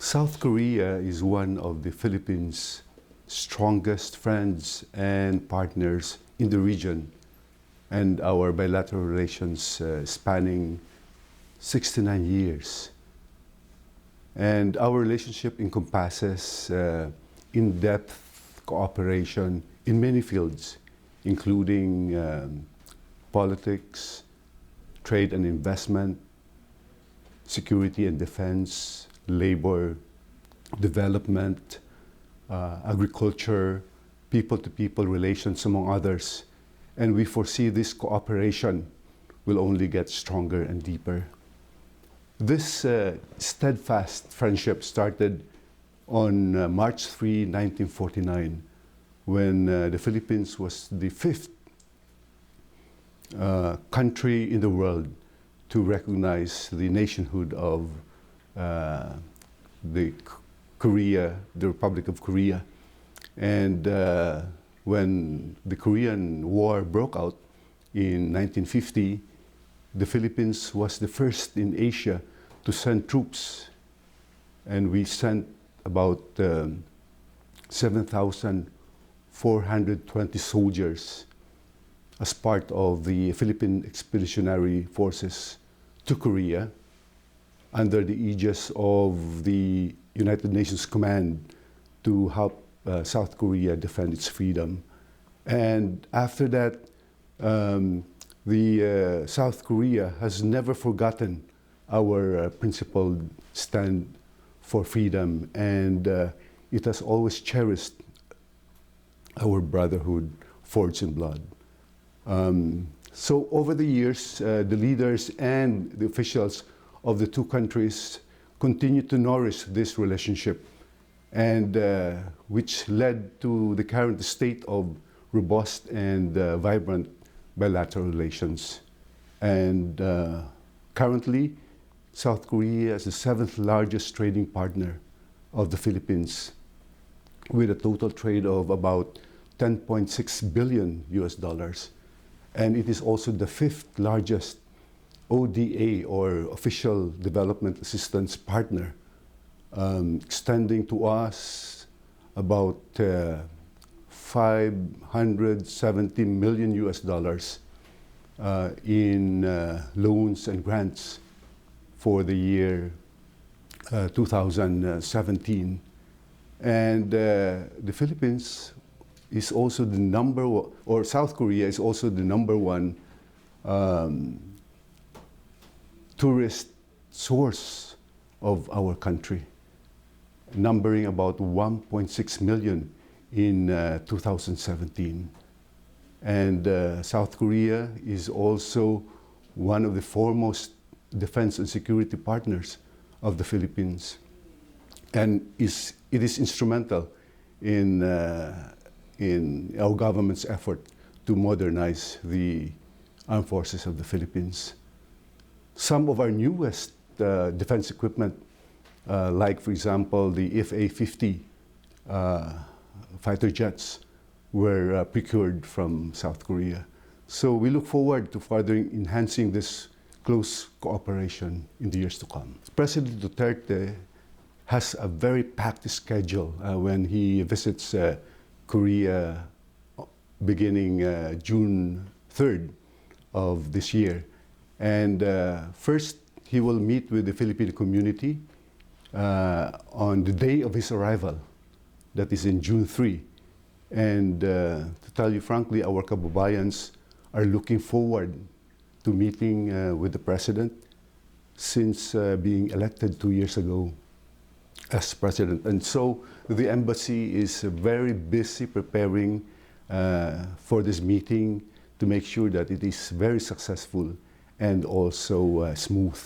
South Korea is one of the Philippines' strongest friends and partners in the region, and our bilateral relations spanning 69 years. And our relationship encompasses in-depth cooperation in many fields, including politics, trade and investment, security and defense, labor, development, agriculture, people-to-people relations, among others. And we foresee this cooperation will only get stronger and deeper. This steadfast friendship started on March 3, 1949, when the Philippines was the fifth country in the world to recognize the nationhood of the Republic of Korea. And when the Korean War broke out in 1950, the Philippines was the first in Asia to send troops. And we sent about 7,420 soldiers as part of the Philippine Expeditionary Forces to Korea under the aegis of the United Nations Command to help South Korea defend its freedom. And after that, South Korea has never forgotten our principled stand for freedom, and it has always cherished our brotherhood forged in blood. So over the years, the leaders and the officials of the two countries continue to nourish this relationship, and which led to the current state of robust and vibrant bilateral relations. And currently, South Korea is the seventh largest trading partner of the Philippines, with a total trade of about $10.6 billion US. And it is also the fifth largest ODA, or Official Development Assistance Partner, extending to us about $570 million US in loans and grants for the year 2017. And the Philippines is also the or South Korea is also the #1 tourist source of our country, numbering about 1.6 million in 2017. And South Korea is also one of the foremost defense and security partners of the Philippines, and it is instrumental in our government's effort to modernize the armed forces of the Philippines. Some of our newest defense equipment, like for example the FA-50 fighter jets, were procured from South Korea. So we look forward to further enhancing this close cooperation in the years to come. President Duterte has a very packed schedule when he visits Korea beginning June 3rd of this year. And first, he will meet with the Filipino community on the day of his arrival, that is in June 3. And to tell you frankly, our kababayans are looking forward to meeting with the President since being elected 2 years ago as President. And so the embassy is very busy preparing for this meeting to make sure that it is very successful and also smooth.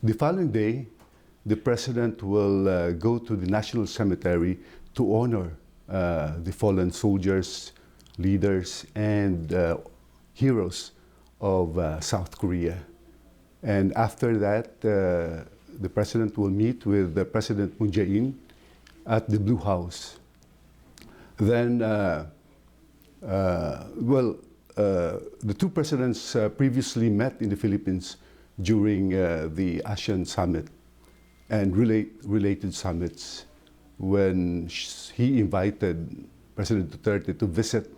The following day, the President will go to the National Cemetery to honor the fallen soldiers, leaders, and heroes of South Korea. And after that, the President will meet with President Moon Jae-in at the Blue House. Then, the two presidents previously met in the Philippines during the ASEAN Summit. and related summits when he invited President Duterte to visit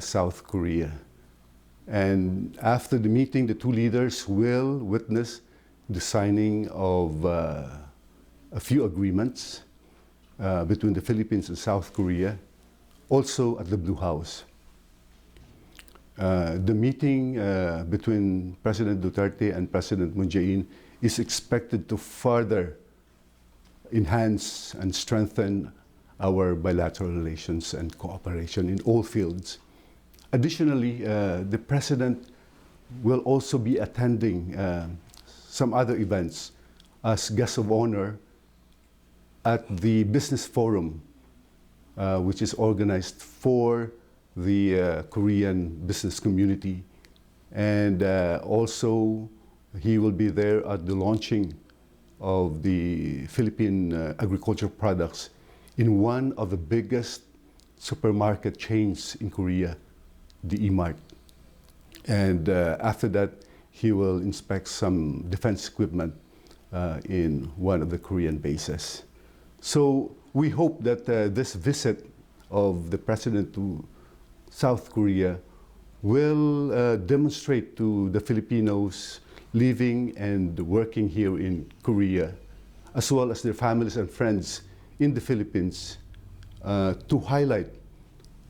South Korea. And after the meeting, the two leaders will witness the signing of a few agreements between the Philippines and South Korea, also at the Blue House. The meeting between President Duterte and President Moon Jae-in is expected to further enhance and strengthen our bilateral relations and cooperation in all fields. Additionally, the President will also be attending some other events as guest of honor at the Business Forum, which is organized for the Korean business community. And also, he will be there at the launching of the Philippine agricultural products in one of the biggest supermarket chains in Korea, the E-Mart. And after that, he will inspect some defense equipment in one of the Korean bases. So we hope that this visit of the President to South Korea will demonstrate to the Filipinos living and working here in Korea, as well as their families and friends in the Philippines, to highlight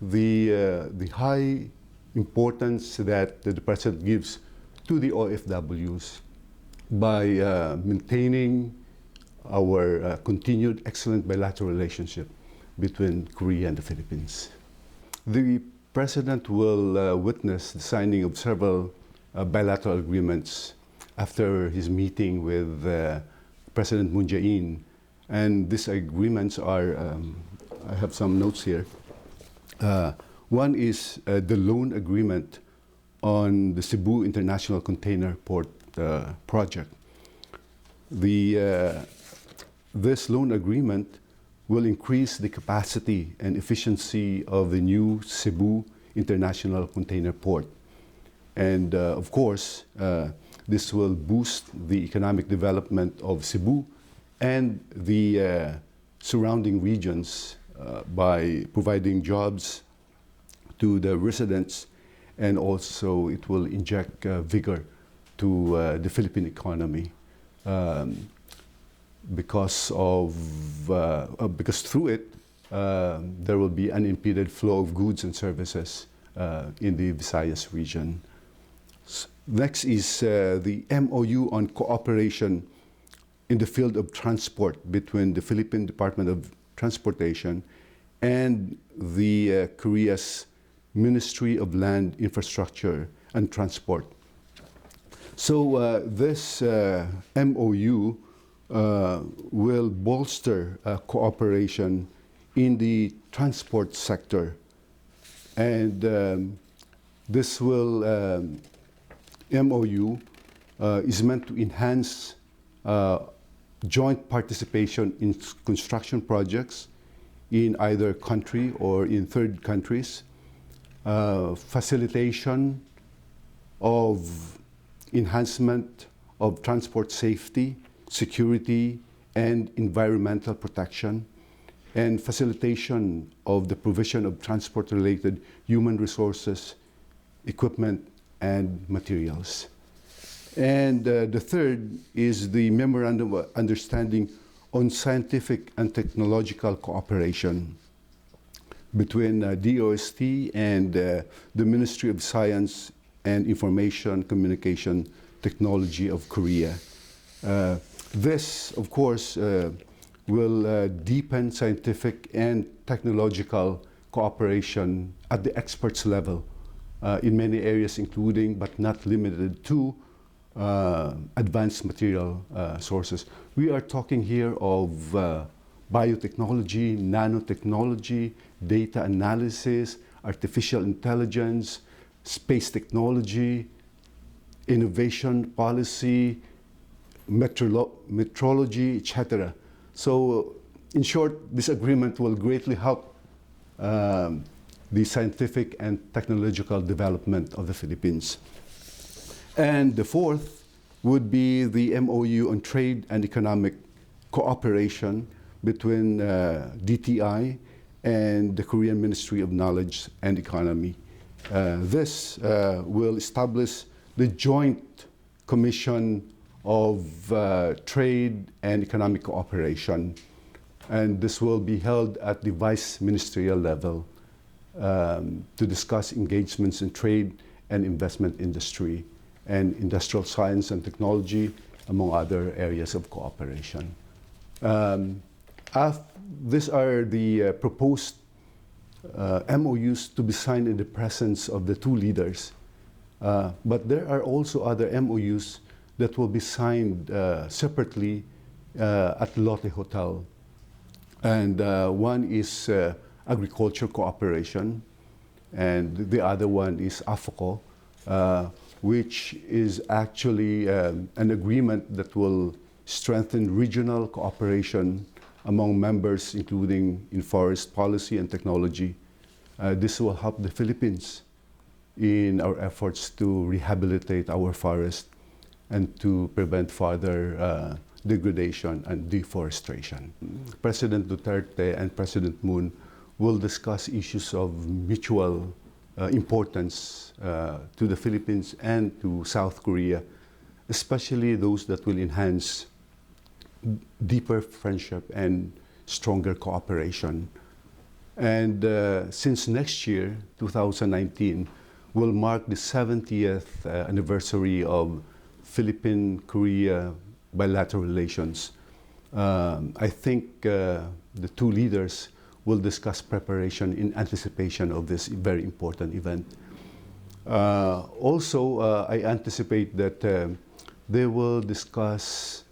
the high importance that the President gives to the OFWs by maintaining our continued excellent bilateral relationship between Korea and the Philippines. The President will witness the signing of several bilateral agreements after his meeting with President Moon Jae-in. And these agreements are, I have some notes here. One is the loan agreement on the Cebu International Container Port project. This loan agreement will increase the capacity and efficiency of the new Cebu International Container Port. And of course, this will boost the economic development of Cebu and the surrounding regions by providing jobs to the residents, and also it will inject vigor to the Philippine economy because through it there will be unimpeded flow of goods and services in the Visayas region. Next is the MOU on cooperation in the field of transport between the Philippine Department of Transportation and the Korea's Ministry of Land, Infrastructure and Transport. So this MOU will bolster cooperation in the transport sector, and this will MOU is meant to enhance joint participation in construction projects in either country or in third countries, facilitation of enhancement of transport safety, security, and environmental protection, and facilitation of the provision of transport-related human resources, equipment, and materials. And the third is the Memorandum of Understanding on Scientific and Technological Cooperation between DOST and the Ministry of Science and Information Communication Technology of Korea. This, of course, will deepen scientific and technological cooperation at the experts level in many areas, including but not limited to advanced material sources. We are talking here of biotechnology, nanotechnology, data analysis, artificial intelligence, space technology, innovation policy, metrology, etc. So, in short, this agreement will greatly help the scientific and technological development of the Philippines. And the fourth would be the MOU on trade and economic cooperation between DTI and the Korean Ministry of Knowledge and Economy. This will establish the Joint Commission of Trade and Economic Cooperation, and this will be held at the vice ministerial level to discuss engagements in trade and investment industry and industrial science and technology, among other areas of cooperation. These are the proposed MOUs to be signed in the presence of the two leaders. But there are also other MOUs that will be signed separately at Lotte Hotel. And one is agriculture cooperation, and the other one is AFCO, which is actually an agreement that will strengthen regional cooperation among members, including in forest policy and technology. This will help the Philippines in our efforts to rehabilitate our forest and to prevent further degradation and deforestation. President Duterte and President Moon will discuss issues of mutual importance to the Philippines and to South Korea, especially those that will enhance deeper friendship and stronger cooperation. And since next year, 2019, will mark the 70th anniversary of Philippine-Korea bilateral relations, I think the two leaders will discuss preparation in anticipation of this very important event. Also, I anticipate that they will discuss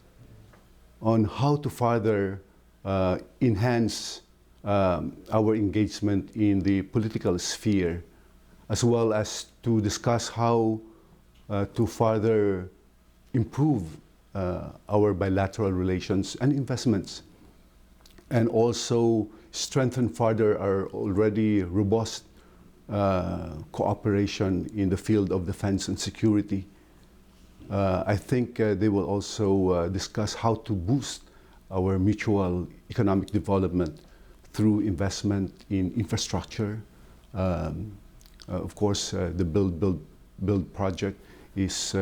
on how to further enhance our engagement in the political sphere, as well as to discuss how to further improve our bilateral relations and investments, and also strengthen further our already robust cooperation in the field of defense and security. I think they will also discuss how to boost our mutual economic development through investment in infrastructure. Of course, the Build project is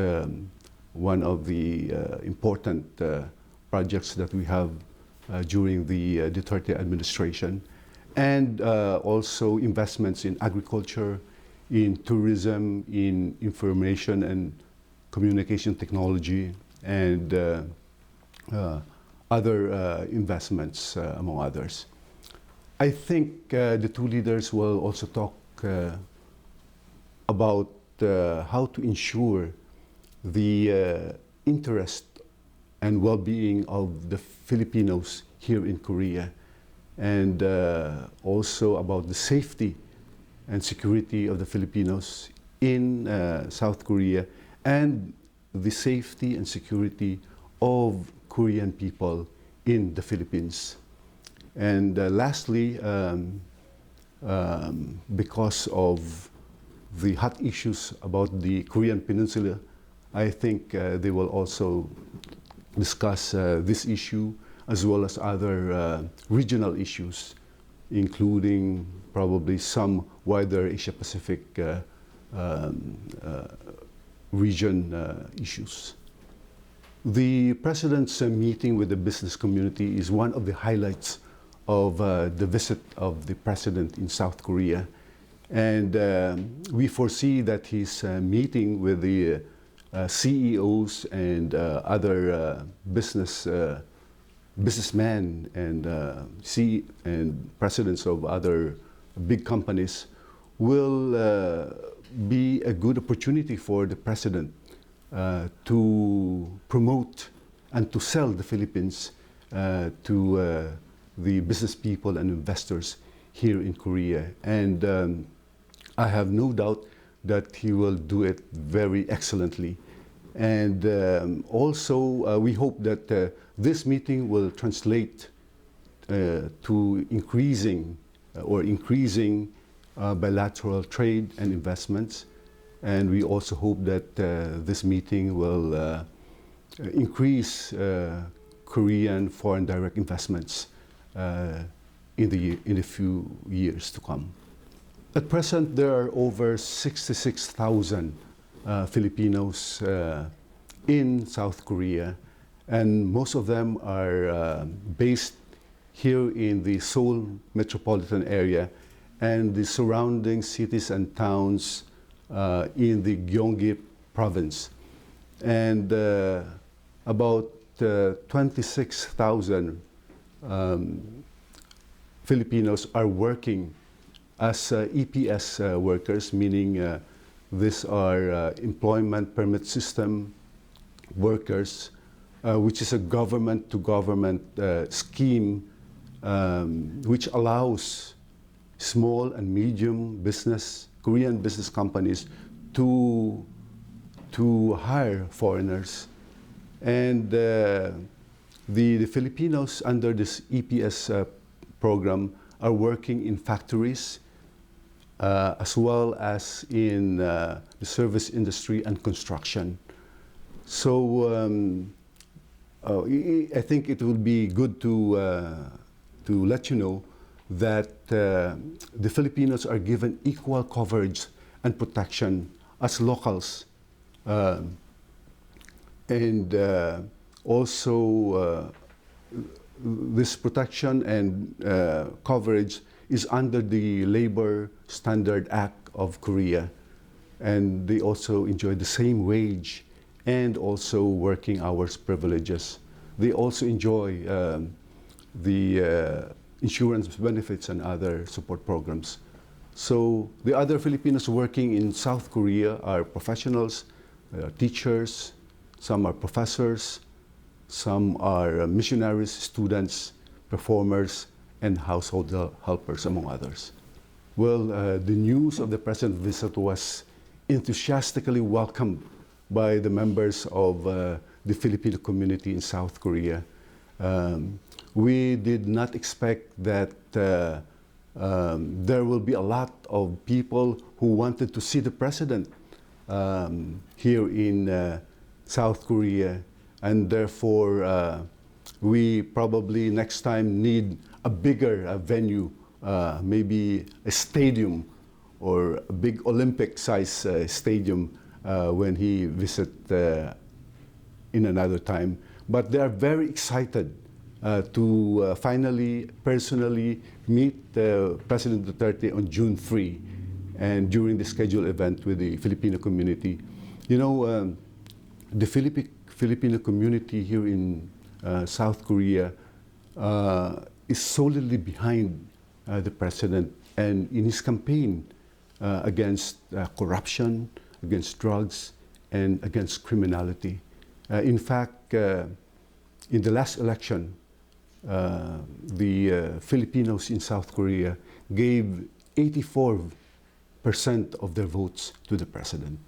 one of the important projects that we have during the Duterte administration, and also investments in agriculture, in tourism, in information and communication technology, and other investments, among others. I think the two leaders will also talk about how to ensure the interest and well-being of the Filipinos here in Korea, and also about the safety and security of the Filipinos in South Korea, and the safety and security of Korean people in the Philippines. And lastly, because of the hot issues about the Korean Peninsula, I think they will also discuss this issue as well as other regional issues, including probably some wider Asia-Pacific region issues. The President's meeting with the business community is one of the highlights of the visit of the President in South Korea. And we foresee that his meeting with the CEOs and other businessmen and presidents of other big companies will be a good opportunity for the President to promote and to sell the Philippines to the business people and investors here in Korea. And I have no doubt that he will do it very excellently. And also, we hope that this meeting will translate to increasing bilateral trade and investments. And we also hope that this meeting will increase Korean foreign direct investments in the few years to come. At present, there are over 66,000 Filipinos in South Korea, and most of them are based here in the Seoul metropolitan area and the surrounding cities and towns in the Gyeonggi province. And about 26,000 Filipinos are working as EPS workers, meaning these are employment permit system workers, which is a government-to-government scheme which allows small and medium business, Korean business companies to hire foreigners. And the Filipinos under this EPS program are working in factories as well as in the service industry and construction. So I think it would be good to let you know that the Filipinos are given equal coverage and protection as locals. And also this protection and coverage is under the Labor Standard Act of Korea. And they also enjoy the same wage and also working hours privileges. They also enjoy the insurance benefits and other support programs. So the other Filipinos working in South Korea are professionals, teachers, some are professors, some are missionaries, students, performers, and household helpers, among others. Well, the news of the President's visit was enthusiastically welcomed by the members of the Filipino community in South Korea. We did not expect that there will be a lot of people who wanted to see the President here in South Korea, and therefore we probably next time need a bigger venue, maybe a stadium or a big Olympic-size stadium when he visits in another time. But they are very excited to finally, personally meet President Duterte on June 3 and during the scheduled event with the Filipino community. You know, the Filipino community here in South Korea is solidly behind the President and in his campaign against corruption, against drugs, and against criminality. In fact, in the last election, the Filipinos in South Korea gave 84% of their votes to the President.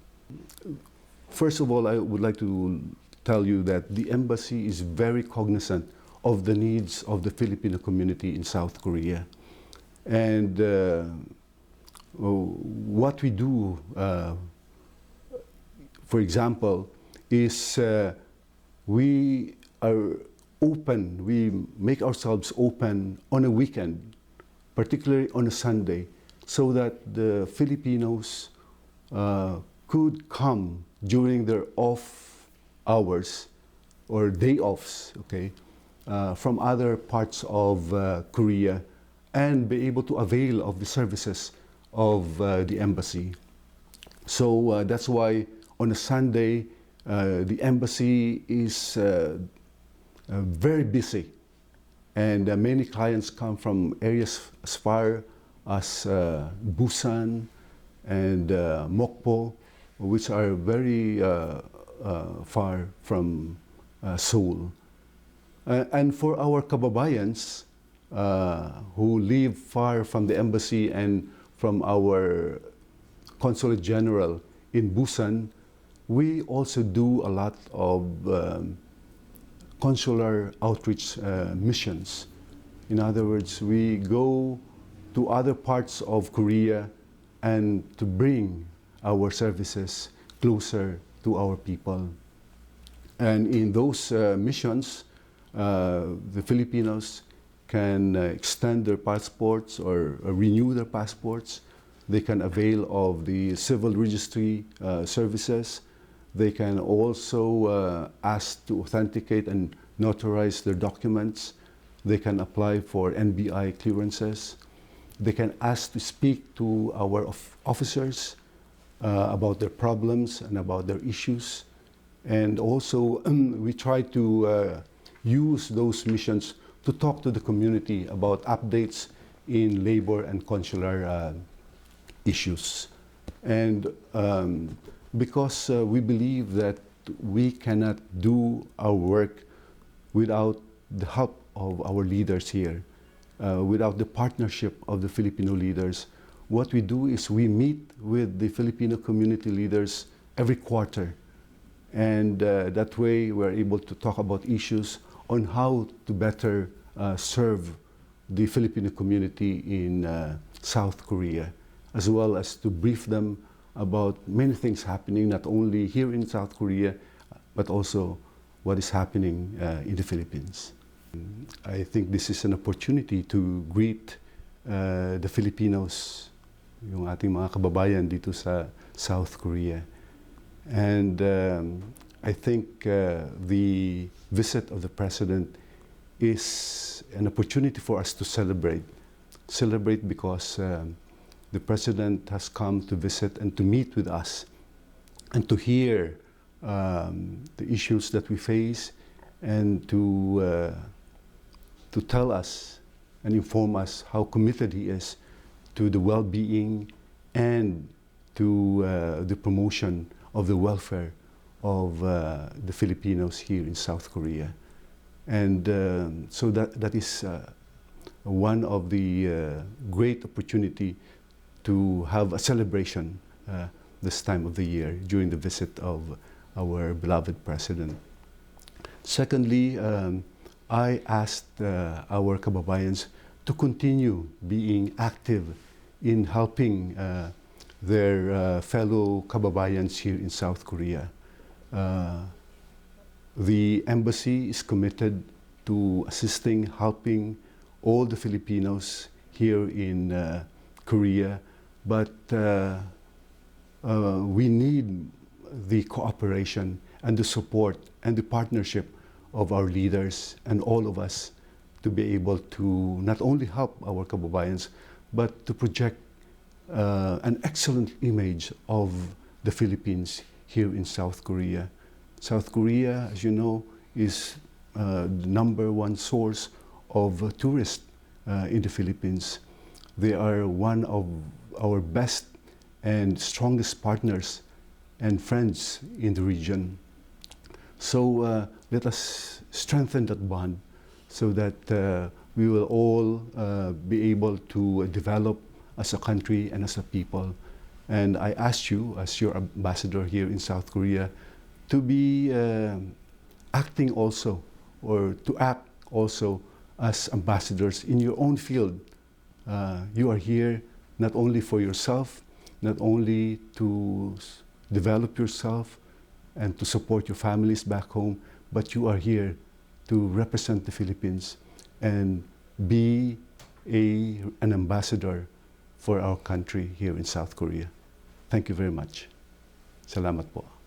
First of all, I would like to tell you that the embassy is very cognizant of the needs of the Filipino community in South Korea. And what we do, for example, is we are open, we make ourselves open on a weekend, particularly on a Sunday, so that the Filipinos could come during their off hours or day offs, okay, from other parts of Korea and be able to avail of the services of the embassy. So that's why on a Sunday, the embassy is very busy, and many clients come from areas as far as Busan and Mokpo, which are very far from Seoul. And for our kababayans who live far from the embassy and from our Consulate General in Busan, we also do a lot of consular outreach missions. In other words, we go to other parts of Korea and to bring our services closer to our people. And in those missions, the Filipinos can extend their passports or renew their passports. They can avail of the civil registry services. They can also ask to authenticate and notarize their documents. They can apply for NBI clearances. They can ask to speak to our officers about their problems and about their issues. And also, we try to use those missions to talk to the community about updates in labor and consular issues. And because we believe that we cannot do our work without the help of our leaders here, without the partnership of the Filipino leaders, what we do is we meet with the Filipino community leaders every quarter. And that way we're able to talk about issues on how to better serve the Filipino community in South Korea, as well as to brief them about many things happening, not only here in South Korea, but also what is happening in the Philippines. I think this is an opportunity to greet the Filipinos, yung ating mga kababayan dito sa South Korea. And I think the visit of the President is an opportunity for us to celebrate. Celebrate because the President has come to visit and to meet with us and to hear the issues that we face and to tell us and inform us how committed he is to the well-being and to the promotion of the welfare of the Filipinos here in South Korea. And so that is one of the great opportunity to have a celebration this time of the year during the visit of our beloved President. Secondly, I asked our kababayans to continue being active in helping their fellow kababayans here in South Korea. The embassy is committed to assisting, helping all the Filipinos here in Korea, but we need the cooperation and the support and the partnership of our leaders and all of us to be able to not only help our kababayans, but to project an excellent image of the Philippines here in South Korea. South Korea, as you know, is the #1 source of tourists in the Philippines. They are one of our best and strongest partners and friends in the region. So let us strengthen that bond so that we will all be able to develop as a country and as a people. And I ask you, as your ambassador here in South Korea, to be acting also, or to act also as ambassadors in your own field. You are here not only for yourself, not only to develop yourself and to support your families back home, but you are here to represent the Philippines and be an ambassador for our country here in South Korea. Thank you very much. Salamat po.